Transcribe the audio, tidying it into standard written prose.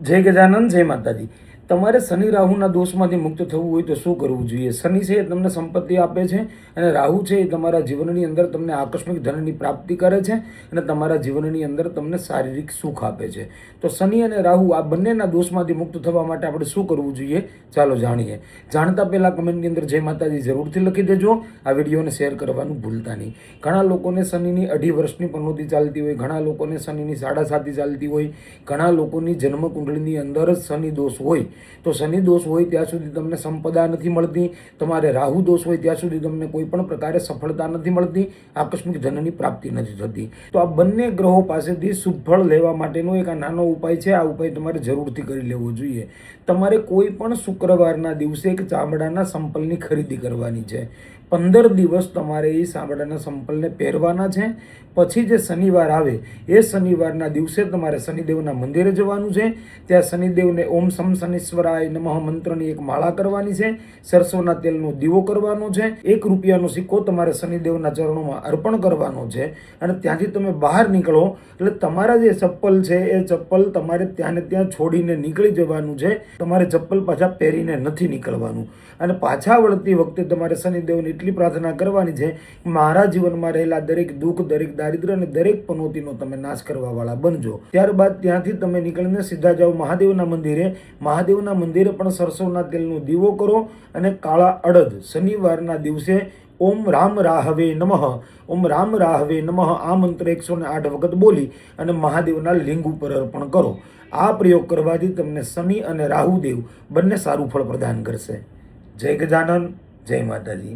જય ગજાનન, જય માતાજી। તમારે શનિ રાહુના દોષમાંથી મુક્ત થવું હોય તો શું કરવું જોઈએ? શનિ છે એ તમને સંપત્તિ આપે છે અને રાહુ છે એ તમારા જીવનની અંદર તમને આકસ્મિક ધનની પ્રાપ્તિ કરે છે અને તમારા જીવનની અંદર તમને શારીરિક સુખ આપે છે। તો શનિ અને રાહુ આ બંનેના દોષમાંથી મુક્ત થવા માટે આપણે શું કરવું જોઈએ ચાલો જાણીએ। જાણતા પહેલાં કમેન્ટની અંદર જય માતાજી જરૂરથી લખી દેજો। આ વિડીયોને શેર કરવાનું ભૂલતા નહીં। ઘણા લોકોને શનિની 2.5 વર્ષની પનોતી ચાલતી હોય, ઘણા લોકોને શનિની 7.5 ચાલતી હોય, ઘણા લોકોની જન્મકુંડળીની અંદર જ શનિ દોષ હોય। તો શનિ દોષ હોય ત્યાં સુધી તમને સંપદા નથી મળતી, તમારે રાહુ દોષ હોય ત્યાં સુધી તમને કોઈ પણ પ્રકારે સફળતા નથી મળતી, આકસ્મિક ધનની પ્રાપ્તિ નથી થતી। તો આ બંને ગ્રહો પાસેથી શુભ ફળ લેવા માટેનો એક આ નાનો ઉપાય છે। આ ઉપાય તમારે જરૂરથી કરી લેવો જોઈએ। તમારે કોઈ પણ શુક્રવારના દિવસે એક ચામડાના સંપલની ખરીદી કરવાની છે। 15 દિવસ તમારે એ ચામડાના સંપલને પહેરવાના છે। પછી જે શનિવાર આવે એ શનિવારના દિવસે તમારે શનિદેવના મંદિરે જવાનું છે। ત્યાં શનિદેવને ઓમ સમ શનિશ્વરાય નમઃ મંત્રની એક માળા કરવાની છે। સરસોના તેલનો દીવો કરવાનો છે। 1 રૂપિયાનો સિક્કો તમારે શનિદેવના ચરણોમાં અર્પણ કરવાનો છે। અને ત્યાંથી તમે બહાર નીકળો એટલે તમારા જે ચપ્પલ છે એ ચપ્પલ તમારે ત્યાં ને ત્યાં છોડીને નીકળી જવાનું છે। તમારે ચપ્પલ પાછા પહેરીને નથી નીકળવાનું। અને પાછા વળતી વખતે તમારે શનિદેવને એટલી પ્રાર્થના કરવાની છે, મારા જીવનમાં રહેલા દરેક દુઃખ, દરેક દારિદ્ર્ય અને દરેક પનોતીનો તમે નાશ કરવાવાળા બનજો। ત્યારબાદ ત્યાંથી તમે નીકળીને સીધા જાઓ મહાદેવના મંદિરે। મહાદેવના મંદિરે પણ સરસોના તેલનો દીવો કરો અને કાળા અડદ શનિવારના દિવસે ઓમ રામ રાહવે નમઃ, ઓમ રામ રાહવે નમઃ આ મંત્ર 108 વખત બોલી અને મહાદેવના લિંગ ઉપર અર્પણ કરો। આ પ્રયોગ કરવાથી તમને શનિ અને રાહુદેવ બંને સારું ફળ પ્રદાન કરશે। જય ગજાનન, જય માતાજી।